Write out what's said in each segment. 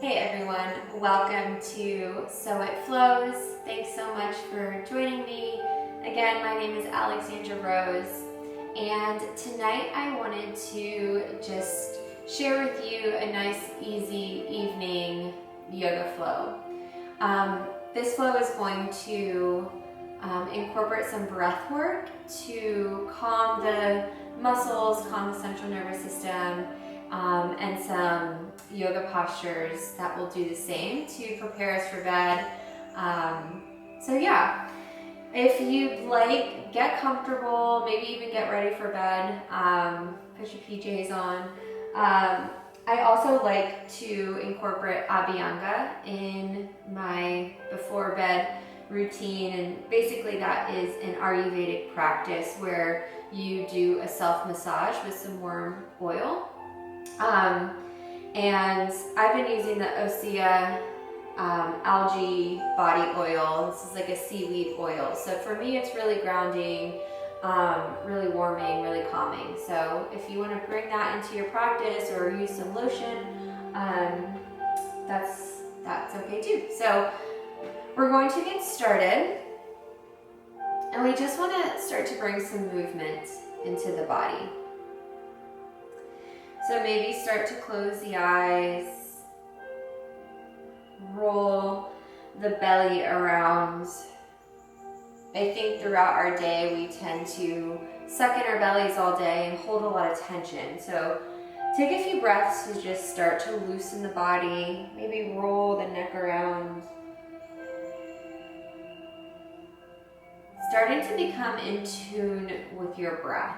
Hey everyone, welcome to So It Flows. Thanks so much for joining me. Again, my name is Alexandra Rose, and tonight I wanted to just share with you a nice, easy evening yoga flow. This flow is going to incorporate some breath work to calm the muscles, calm the central nervous system, and some yoga postures that will do the same to prepare us for bed. If you'd like, get comfortable, maybe even get ready for bed, put your PJs on. I also like to incorporate Abhyanga in my before bed routine, and basically that is an Ayurvedic practice where you do a self-massage with some warm oil. And I've been using the Osea algae body oil. This is like a seaweed oil. So for me, it's really grounding, really warming, really calming. So if you want to bring that into your practice or use some lotion, that's okay too. So we're going to get started, and we just want to start to bring some movement into the body. So maybe start to close the eyes, roll the belly around. I think throughout our day we tend to suck in our bellies all day and hold a lot of tension. So take a few breaths to just start to loosen the body. Maybe roll the neck around. Starting to become in tune with your breath.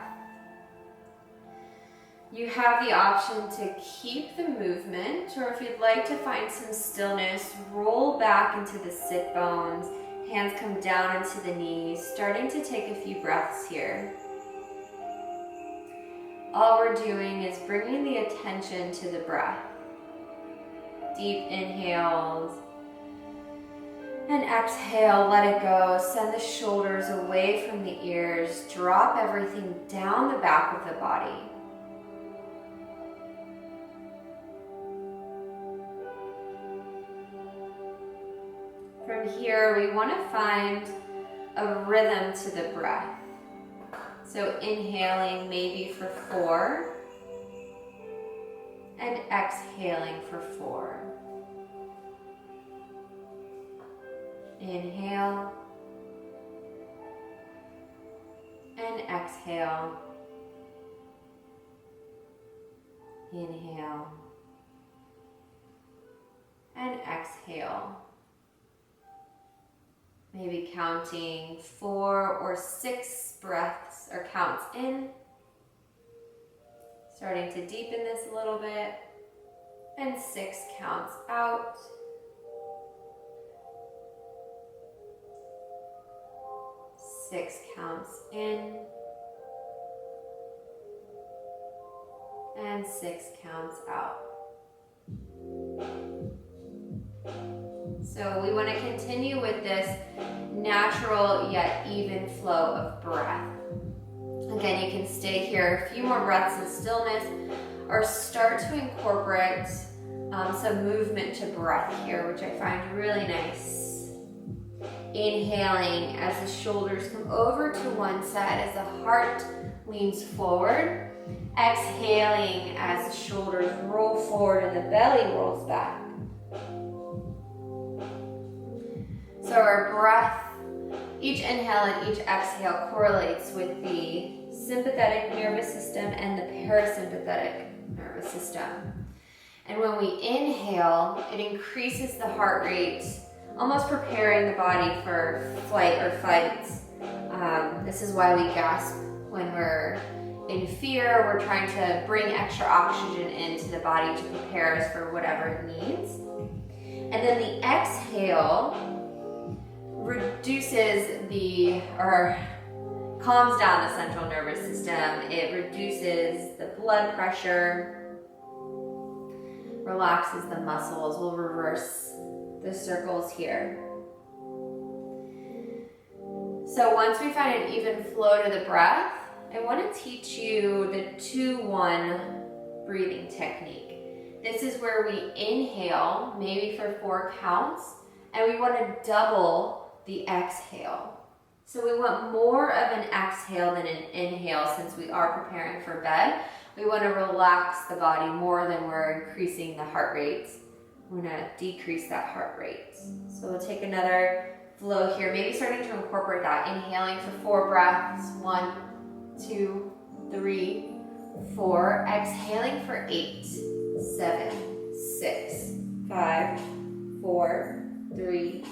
You have the option to keep the movement, or if you'd like to find some stillness, roll back into the sit bones, hands come down into the knees, starting to take a few breaths here. All we're doing is bringing the attention to the breath. Deep inhales and exhale, let it go. Send the shoulders away from the ears, drop everything down the back of the body. From here, we want to find a rhythm to the breath. So inhaling maybe for 4 and exhaling for 4. Inhale and exhale. Inhale and exhale. Maybe counting 4 or 6 breaths or counts in. Starting to deepen this a little bit. And 6 counts out. Six counts in. And 6 counts out. So we want to continue with this natural yet even flow of breath. Again, you can stay here a few more breaths in stillness, or start to incorporate some movement to breath here, which I find really nice. Inhaling as the shoulders come over to one side as the heart leans forward. Exhaling as the shoulders roll forward and the belly rolls back. So our breath, each inhale and each exhale correlates with the sympathetic nervous system and the parasympathetic nervous system. And when we inhale, it increases the heart rate, almost preparing the body for flight or fight. This is why we gasp when we're in fear. We're trying to bring extra oxygen into the body to prepare us for whatever it needs. And then the exhale calms down the central nervous system. It reduces the blood pressure, relaxes the muscles. We'll reverse the circles here. So once we find an even flow to the breath, I want to teach you the 2-1 breathing technique. This is where we inhale, maybe for 4 counts, and we want to double the exhale. So we want more of an exhale than an inhale since we are preparing for bed. We want to relax the body more than we're increasing the heart rate. We're going to decrease that heart rate. So we'll take another flow here, maybe starting to incorporate that, inhaling for 4 breaths. 1, 2, 3, 4. Exhaling for 8, 7, 6, 5, 4, 3,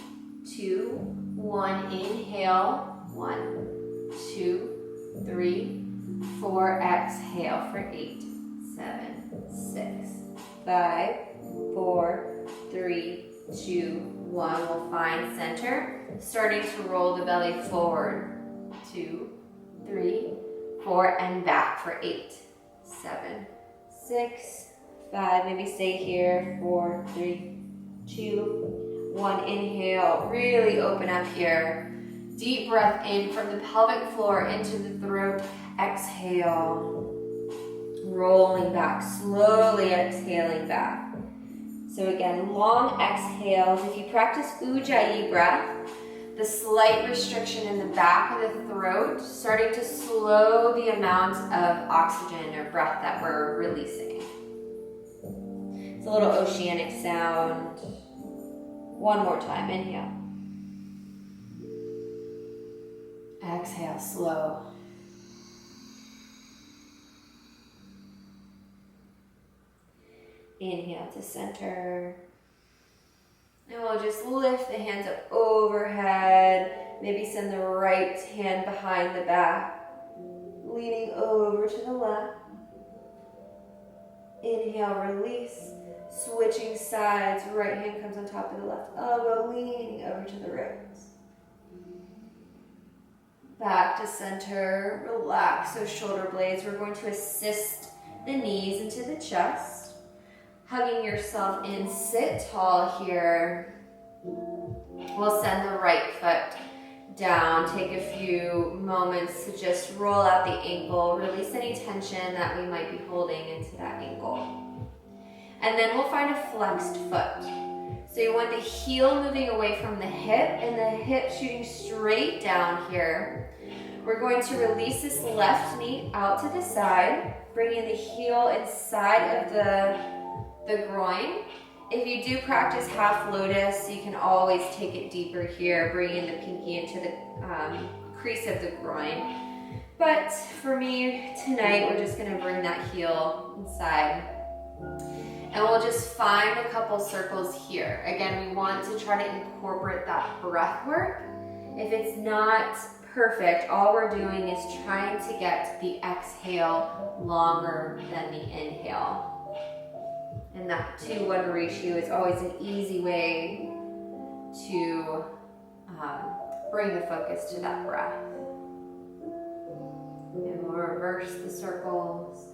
2, 1. Inhale. 1, 2, 3, 4. Exhale for 8, 7, 6, 5, 4, 3, 2, 1. We'll find center, starting to roll the belly forward. 2, 3, 4, and back for 8, 7, 6, 5. Maybe stay here. 4, 3, 2, 1. Inhale. Really open up here. Deep breath in from the pelvic floor into the throat. Exhale. Rolling back. Slowly exhaling back. So again, long exhales. If you practice Ujjayi breath, the slight restriction in the back of the throat, starting to slow the amount of oxygen or breath that we're releasing. It's a little oceanic sound. One more time. Inhale. Exhale, slow. Inhale to center. And we'll just lift the hands up overhead. Maybe send the right hand behind the back, leaning over to the left. Inhale, release. Switching sides, right hand comes on top of the left elbow, leaning over to the right. Back to center, relax those shoulder blades. We're going to assist the knees into the chest. Hugging yourself in, sit tall here. We'll send the right foot down. Take a few moments to just roll out the ankle, release any tension that we might be holding into that ankle. And then we'll find a flexed foot. So you want the heel moving away from the hip and the hip shooting straight down here. We're going to release this left knee out to the side, bringing the heel inside of the groin. If you do practice half lotus, you can always take it deeper here, bringing the pinky into the crease of the groin. But for me, tonight, we're just gonna bring that heel inside. And we'll just find a couple circles here. Again, we want to try to incorporate that breath work. If it's not perfect, all we're doing is trying to get the exhale longer than the inhale. And that 2-1 ratio is always an easy way to bring the focus to that breath. And we'll reverse the circles.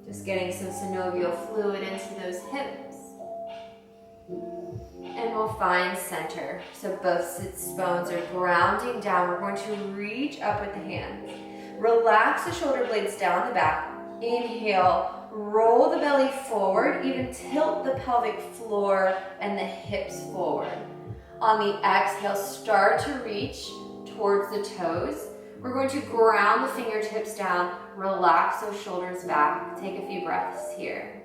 Just getting some synovial fluid into those hips. And we'll find center. So both sits bones are grounding down. We're going to reach up with the hands. Relax the shoulder blades down the back. Inhale, roll the belly forward, even tilt the pelvic floor and the hips forward. On the exhale, start to reach towards the toes. We're going to ground the fingertips down, relax those shoulders back. Take a few breaths here.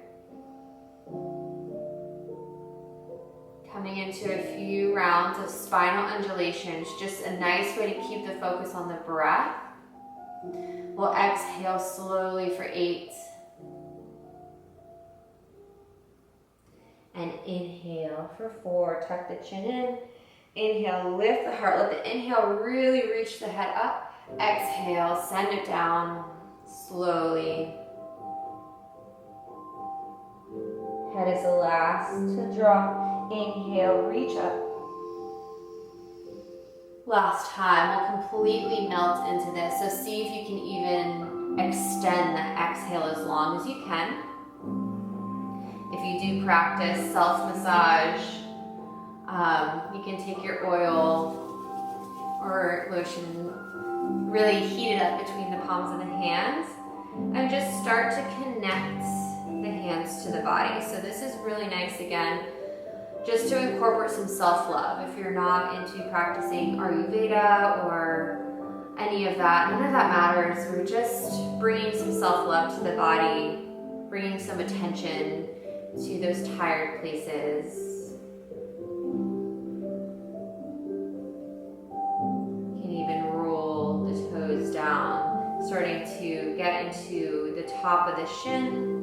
Coming into a few rounds of spinal undulations, just a nice way to keep the focus on the breath. We'll exhale slowly for 8. And inhale for 4. Tuck the chin in. Inhale, lift the heart. Let the inhale really reach the head up. Exhale, send it down slowly. Head is the last to drop. Inhale, reach up. Last time, we'll completely melt into this. So see if you can even extend the exhale as long as you can. If you do practice self-massage, you can take your oil or lotion, really heat it up between the palms of the hands, and just start to connect the hands to the body. So this is really nice, again, just to incorporate some self-love. If you're not into practicing Ayurveda or any of that, none of that matters. We're just bringing some self-love to the body, bringing some attention to those tired places. You can even roll the toes down, starting to get into the top of the shin.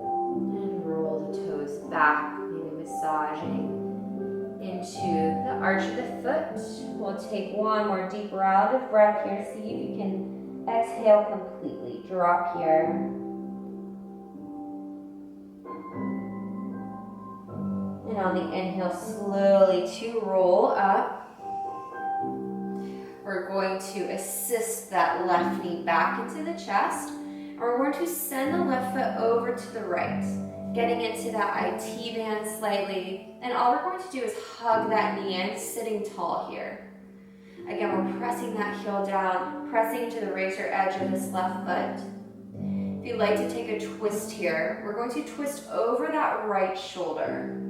And roll the toes back, maybe massaging into the arch of the foot. We'll take one more deep round of breath here. See if you can exhale completely. Drop here. And on the inhale, slowly to roll up. We're going to assist that left knee back into the chest. And we're going to send the left foot over to the right, getting into that IT band slightly. And all we're going to do is hug that knee in, sitting tall here. Again, we're pressing that heel down, pressing into the razor edge of this left foot. If you'd like to take a twist here, we're going to twist over that right shoulder.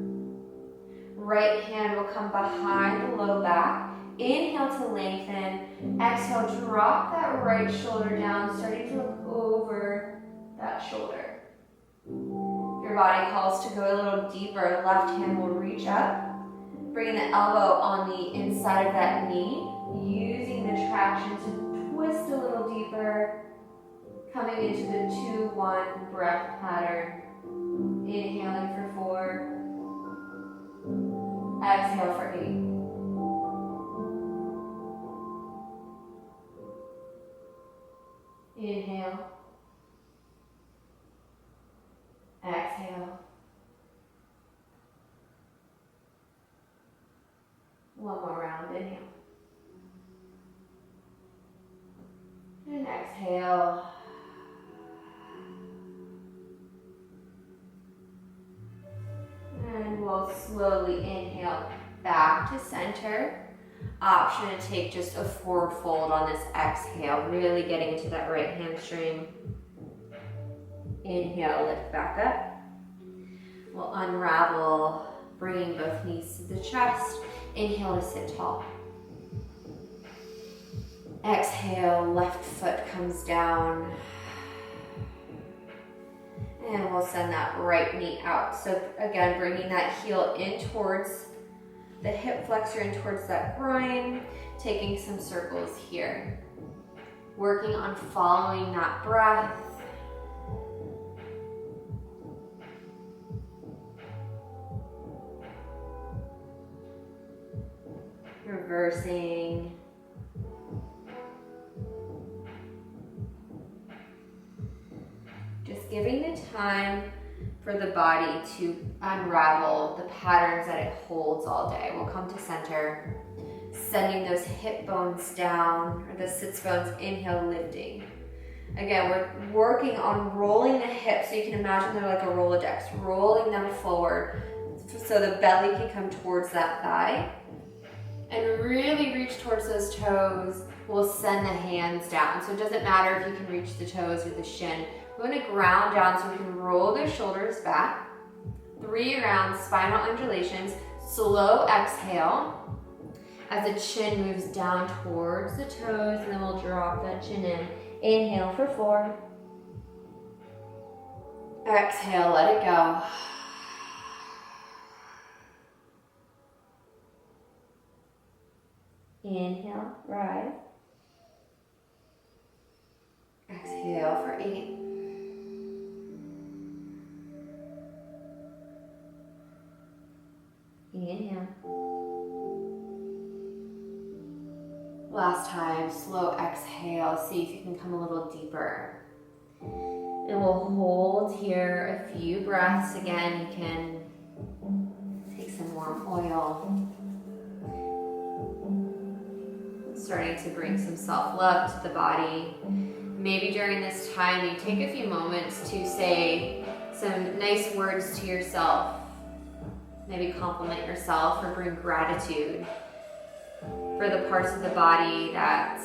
Right hand will come behind the low back. Inhale to lengthen. Exhale, drop that right shoulder down, starting to look over that shoulder. Your body calls to go a little deeper. Left hand will reach up, bringing the elbow on the inside of that knee, using the traction to twist a little deeper, coming into the 2-1 breath pattern. Inhaling for 4. Exhale for 8. Inhale. Exhale. One more round. Inhale. And exhale. And we'll slowly inhale back to center. Option to take just a forward fold on this exhale, really getting into that right hamstring. Inhale, lift back up. We'll unravel, bringing both knees to the chest. Inhale to sit tall. Exhale, left foot comes down. And we'll send that right knee out. So again, bringing that heel in towards the hip flexor, in towards that groin, taking some circles here. Working on following that breath. Reversing. Just giving the time for the body to unravel the patterns that it holds all day. We'll come to center, sending those hip bones down, or the sits bones, inhale, lifting. Again, we're working on rolling the hips, so you can imagine they're like a Rolodex, rolling them forward so the belly can come towards that thigh. And really reach towards those toes. We'll send the hands down. So it doesn't matter if you can reach the toes or the shin. We're going to ground down so we can roll the shoulders back. 3 rounds, spinal undulations. Slow exhale as the chin moves down towards the toes, and then we'll drop that chin in. Inhale for 4. Exhale, let it go. Inhale, rise. Exhale for 8. Inhale. Last time, slow exhale. See if you can come a little deeper. And we'll hold here a few breaths. Again, you can take some warm oil. Starting to bring some self-love to the body. Maybe during this time, you take a few moments to say some nice words to yourself. Maybe compliment yourself or bring gratitude for the parts of the body that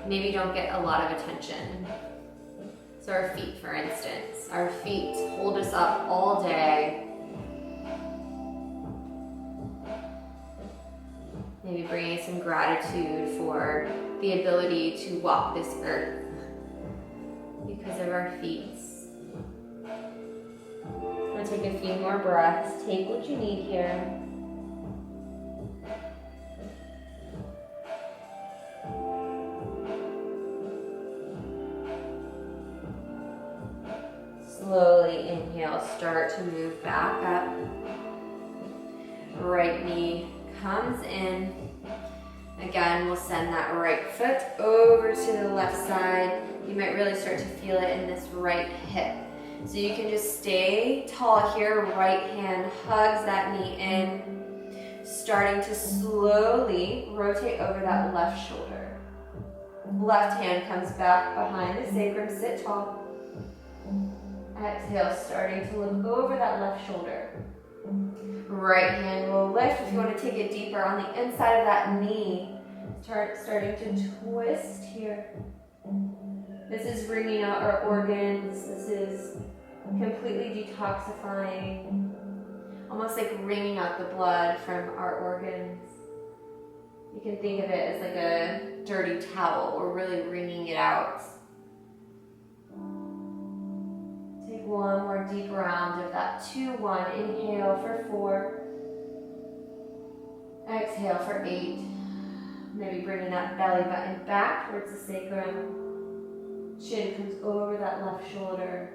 maybe don't get a lot of attention. So our feet, for instance, our feet hold us up all day. Maybe bringing some gratitude for the ability to walk this earth because of our feet. I'm going to take a few more breaths. Take what you need here. Slowly inhale, start to move back up. Right knee comes in. Again, we'll send that right foot over to the left side. You might really start to feel it in this right hip. So you can just stay tall here. Right hand hugs that knee in. Starting to slowly rotate over that left shoulder. Left hand comes back behind the sacrum, sit tall. Exhale, starting to look over that left shoulder. Right hand will lift. If you want to take it deeper on the inside of that knee, starting to twist here. This is bringing out our organs. This is completely detoxifying. Almost like wringing out the blood from our organs. You can think of it as like a dirty towel. We're really wringing it out. Take one more deep round of that 2-1. Inhale for 4. Exhale for 8. Maybe bringing that belly button back towards the sacrum. Chin comes over that left shoulder.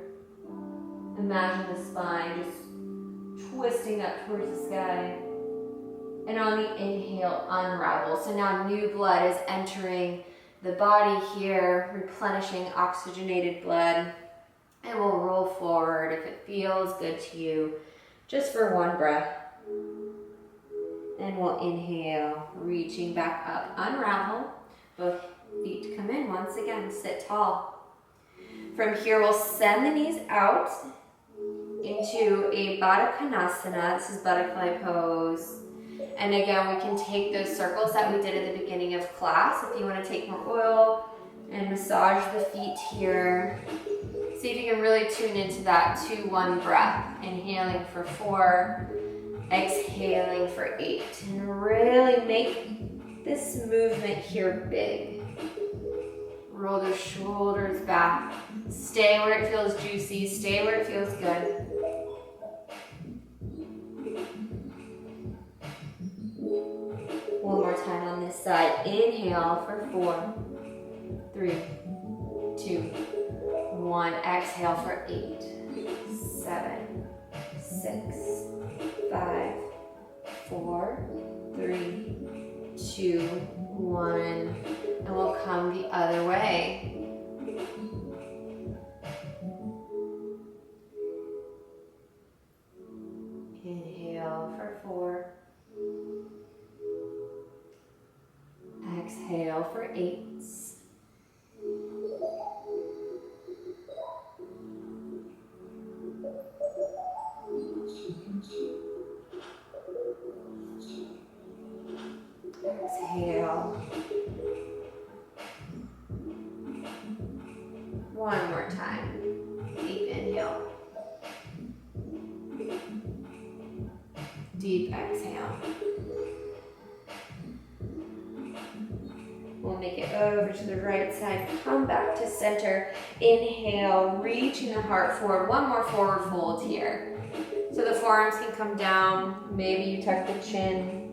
Imagine the spine just twisting up towards the sky. And on the inhale, unravel. So now new blood is entering the body here, replenishing oxygenated blood. And we'll roll forward if it feels good to you, just for 1 breath. And we'll inhale, reaching back up, unravel. Both feet come in once again, sit tall. From here, we'll send the knees out into a Baddha Konasana. This is butterfly pose. And again, we can take those circles that we did at the beginning of class. If you want to take more oil and massage the feet here. See if you can really tune into that 2-1 breath. Inhaling for 4, exhaling for 8. And really make this movement here big. Roll the shoulders back. Stay where it feels juicy. Stay where it feels good. One more time on this side. Inhale for 4, 3, 2, 1. Exhale for 8, 7, 6, 5, 4, 3, 2, 1. And we'll come the other way. Inhale for 4. Exhale for 8. Exhale. One more time. Deep inhale. Deep exhale. We'll make it over to the right side. Come back to center. Inhale, reaching the heart forward. One more forward fold here. So the forearms can come down. Maybe you tuck the chin.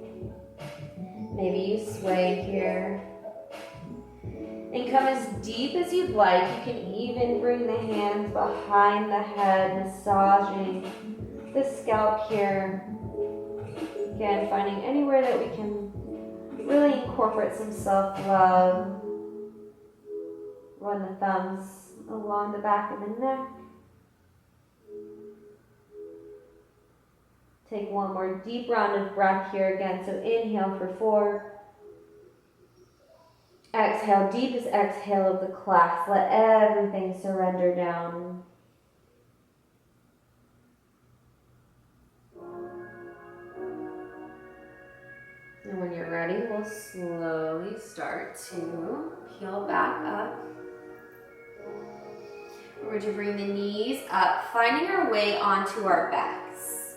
Maybe you sway here. And come as deep as you'd like. You can even bring the hands behind the head, massaging the scalp here. Again, finding anywhere that we can really incorporate some self-love. Run the thumbs along the back of the neck. Take one more deep round of breath here again. So inhale for 4. Exhale, deepest exhale of the class. Let everything surrender down. And when you're ready, we'll slowly start to peel back up. We're going to bring the knees up, finding our way onto our backs.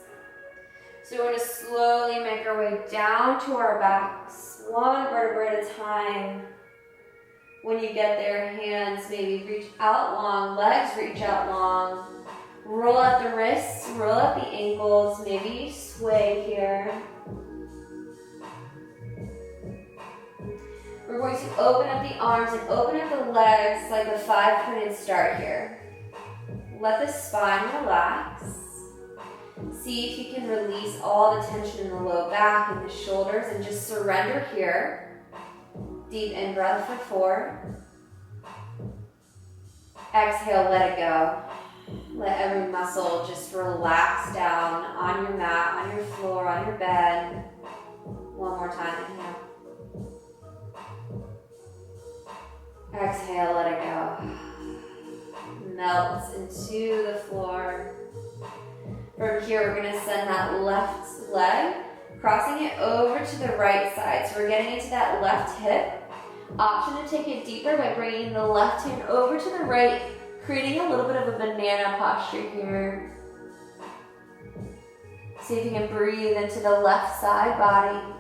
So we're going to slowly make our way down to our backs, one vertebra at a time. When you get there, hands maybe reach out long, legs reach out long. Roll out the wrists, roll out the ankles, maybe sway here. We're going to open up the arms and open up the legs like a 5-pointed star here. Let the spine relax. See if you can release all the tension in the low back and the shoulders and just surrender here. Deep in breath for 4. Exhale, let it go. Let every muscle just relax down on your mat, on your floor, on your bed. One more time, inhale. Exhale, let it go. Melts into the floor. From here, we're going to send that left leg, crossing it over to the right side. So we're getting into that left hip. Option to take it deeper by bringing the left hand over to the right, creating a little bit of a banana posture here. See if you can breathe into the left side body.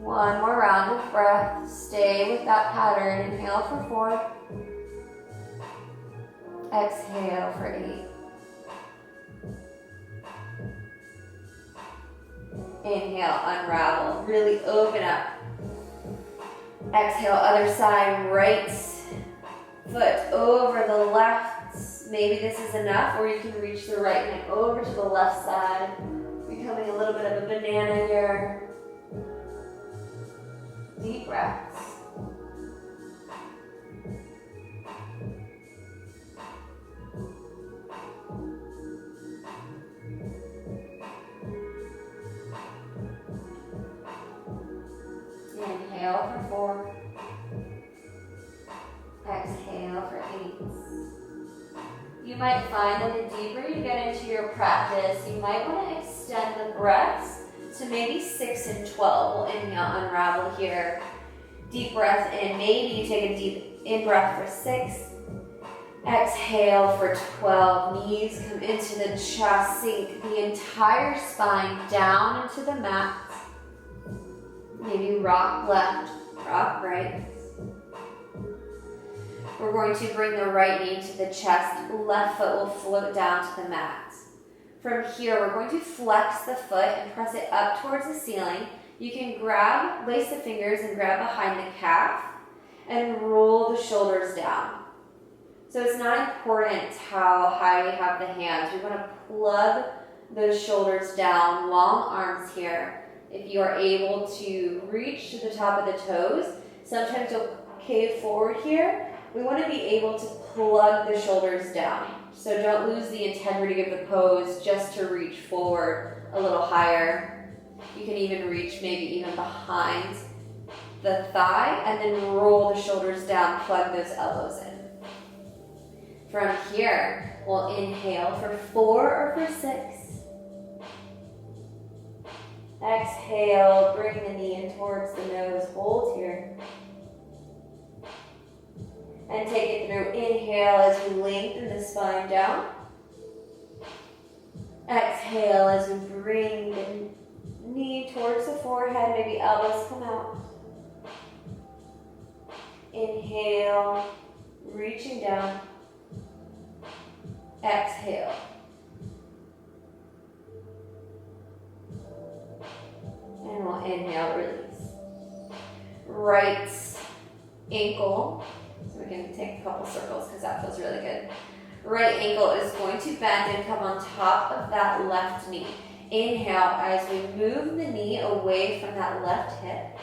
One more round of breath. Stay with that pattern. Inhale for 4. Exhale for 8. Inhale, unravel. Really open up. Exhale, other side. Right foot over the left. Maybe this is enough, or you can reach the right hand over to the left side. Becoming a little bit of a banana here. Deep breaths. Inhale for 4. Exhale for 8. You might find that the deeper you get into your practice, you might want to extend the breaths to maybe 6 and 12. We'll inhale, unravel here. Deep breath in. Maybe you take a deep in breath for 6. Exhale for 12. Knees come into the chest. Sink the entire spine down into the mat. Maybe rock left, rock right. We're going to bring the right knee to the chest. Left foot will float down to the mat. From here, we're going to flex the foot and press it up towards the ceiling. You can lace the fingers and grab behind the calf and roll the shoulders down. So it's not important how high we have the hands. We want to plug those shoulders down, long arms here. If you are able to reach to the top of the toes, sometimes you'll cave forward here. We want to be able to plug the shoulders down. So don't lose the integrity of the pose just to reach forward a little higher. You can even reach maybe even behind the thigh and then roll the shoulders down, plug those elbows in. From here, we'll inhale for 4 or for 6. Exhale, bring the knee in towards the nose, hold here. And take it through. Inhale as we lengthen the spine down. Exhale as we bring the knee towards the forehead, maybe elbows come out. Inhale, reaching down. Exhale. And we'll inhale, release. Right ankle. So we can take a couple circles because that feels really good. Right ankle is going to bend and come on top of that left knee. Inhale as we move the knee away from that left hip.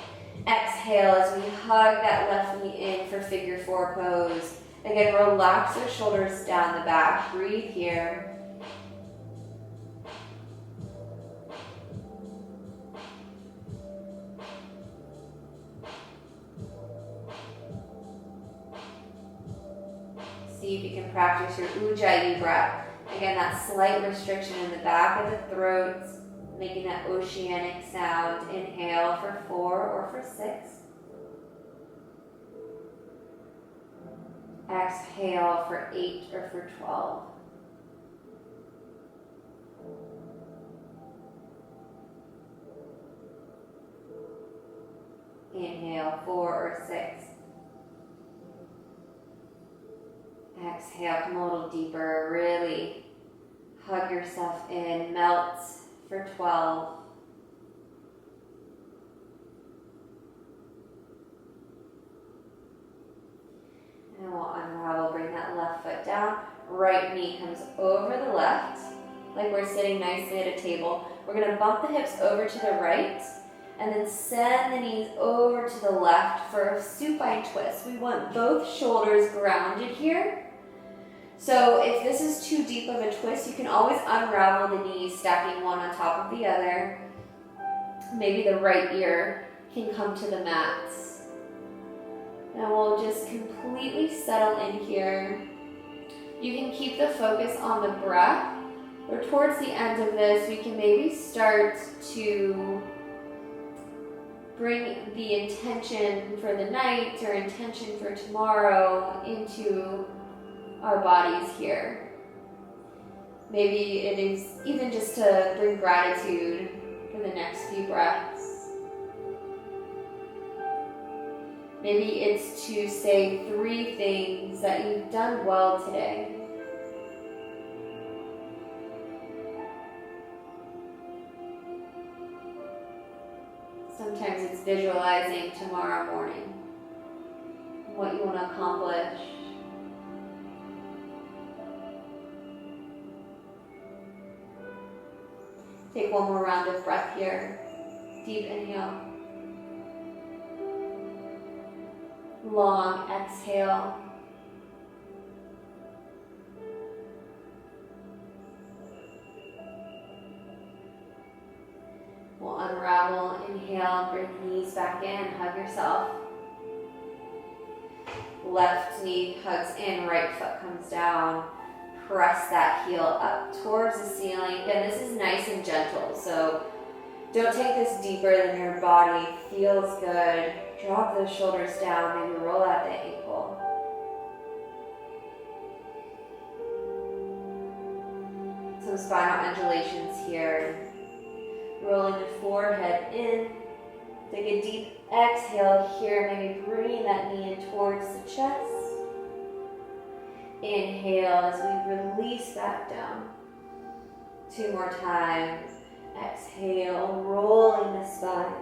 Exhale as we hug that left knee in for figure 4 pose. Again, relax your shoulders down the back. Breathe here. See if you can practice your Ujjayi breath Again, that slight restriction in the back of the throat, making that oceanic sound. Inhale for 4 or for 6. Exhale for 8 or for 12. Inhale, 4 or 6. Exhale, come a little deeper. Really hug yourself in. Melt for 12. And we'll unravel, bring that left foot down. Right knee comes over the left, like we're sitting nicely at a table. We're going to bump the hips over to the right, and then send the knees over to the left for a supine twist. We want both shoulders grounded here. So if this is too deep of a twist, you can always unravel the knees, stacking one on top of the other. Maybe the right ear can come to the mat. And we'll just completely settle in here. You can keep the focus on the breath, or towards the end of this, we can maybe start to bring the intention for the night or intention for tomorrow into our bodies here. Maybe it is even just to bring gratitude for the next few breaths. Maybe it's to say 3 things that you've done well today. Sometimes it's visualizing tomorrow morning, what you want to accomplish. Take one more round of breath here. Deep inhale. Long exhale. We'll unravel, inhale, bring the knees back in, hug yourself. Left knee hugs in, right foot comes down. Press that heel up towards the ceiling. Again, this is nice and gentle, so don't take this deeper than your body feels good. Drop those shoulders down, maybe roll out the ankle. Some spinal undulations here. Rolling the forehead in. Take a deep exhale here, maybe bringing that knee in towards the chest. Inhale as we release that down. 2 more times. Exhale, rolling the spine.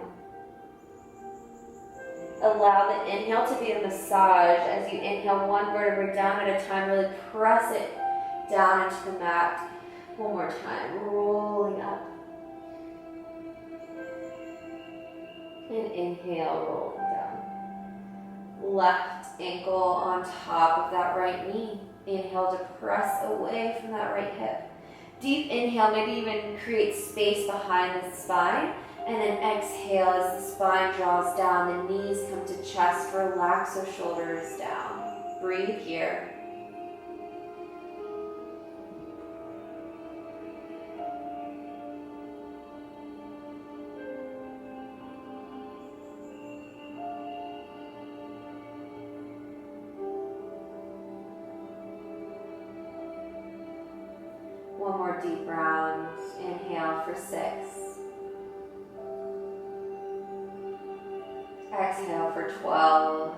Allow the inhale to be a massage. As you inhale 1 vertebrae down at a time, really press it down into the mat. 1 more time, rolling up. And inhale, rolling down. Left ankle on top of that right knee. Inhale to press away from that right hip. Deep inhale, maybe even create space behind the spine. And then exhale as the spine draws down, the knees come to chest, relax those shoulders down. Breathe here. One more deep round. Inhale for 6. Exhale for 12.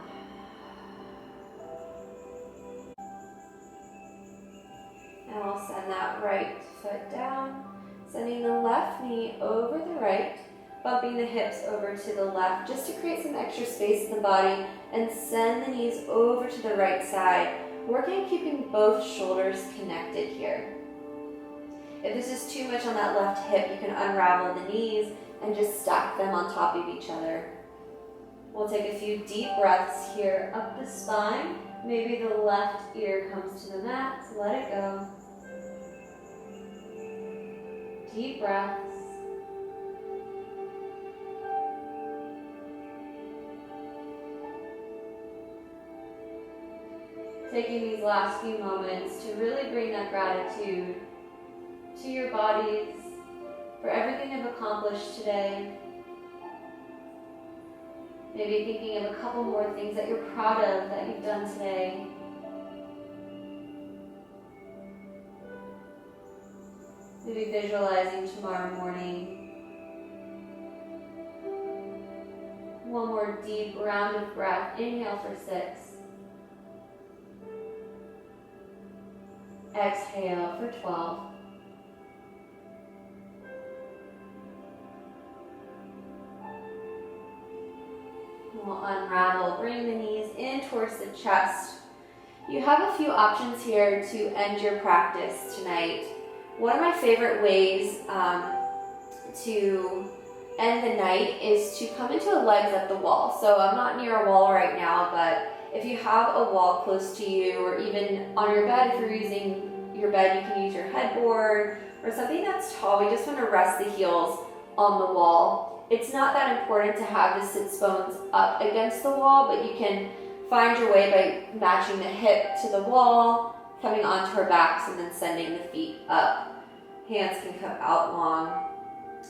And we'll send that right foot down, sending the left knee over the right, bumping the hips over to the left just to create some extra space in the body, and send the knees over to the right side, working on keeping both shoulders connected here. If this is too much on that left hip, you can unravel the knees and just stack them on top of each other. We'll take a few deep breaths here up the spine. Maybe the left ear comes to the mat, so let it go. Deep breaths. Taking these last few moments to really bring that gratitude to your bodies for everything they've accomplished today. Maybe thinking of a couple more things that you're proud of that you've done today. Maybe visualizing tomorrow morning. One more deep round of breath. Inhale for 6. Exhale for 12. We'll unravel, bring the knees in towards the chest. You have a few options here to end your practice tonight. One of my favorite ways to end the night is to come into a legs up the wall. So I'm not near a wall right now, but if you have a wall close to you, or even on your bed, if you're using your bed, you can use your headboard or something that's tall. We just want to rest the heels on the wall. It's not that important to have the sits bones up against the wall, but you can find your way by matching the hip to the wall, coming onto our backs, and then sending the feet up. Hands can come out long.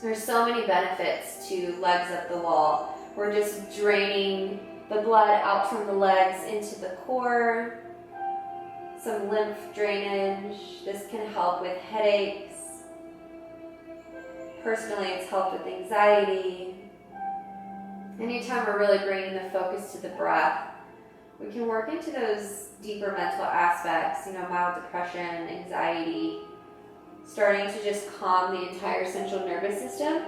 There's so many benefits to legs up the wall. We're just draining the blood out from the legs into the core. Some lymph drainage. This can help with headaches. Personally, it's helped with anxiety. Anytime we're really bringing the focus to the breath, we can work into those deeper mental aspects, mild depression, anxiety, starting to just calm the entire central nervous system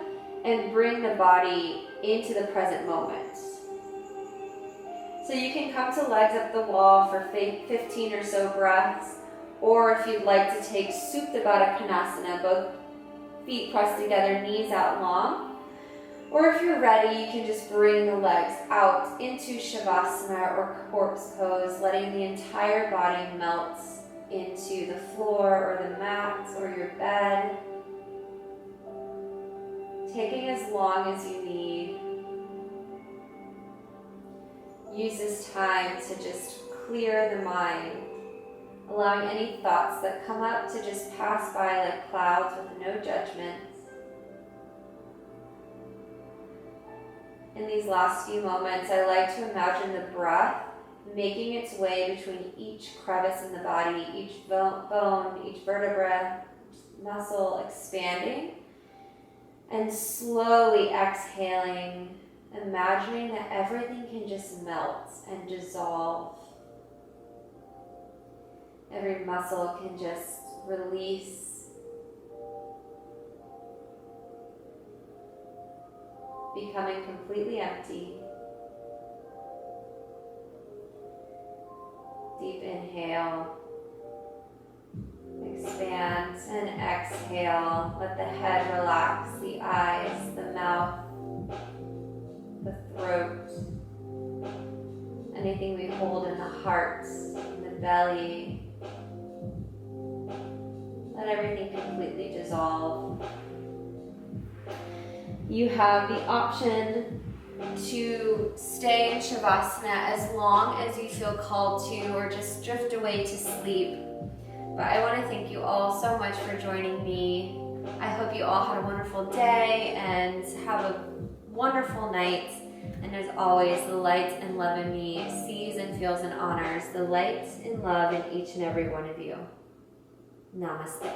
and bring the body into the present moment. So you can come to legs up the wall for 15 or so breaths, or if you'd like to take Supta Baddha Konasana, both feet pressed together, knees out long. Or if you're ready, you can just bring the legs out into Shavasana or corpse pose, letting the entire body melt into the floor or the mat or your bed. Taking as long as you need. Use this time to just clear the mind, allowing any thoughts that come up to just pass by like clouds with no judgment. In these last few moments, I like to imagine the breath making its way between each crevice in the body, each bone, each vertebra, muscle expanding, and slowly exhaling, imagining that everything can just melt and dissolve. Every muscle can just release. Becoming completely empty. Deep inhale. Expand and exhale. Let the head relax, the eyes, the mouth, the throat. Anything we hold in the heart, in the belly. Let everything completely dissolve. You have the option to stay in Shavasana as long as you feel called to, or just drift away to sleep. But I want to thank you all so much for joining me. I hope you all had a wonderful day and have a wonderful night. And as always, the light and love in me sees and feels and honors the light and love in each and every one of you. Namaste.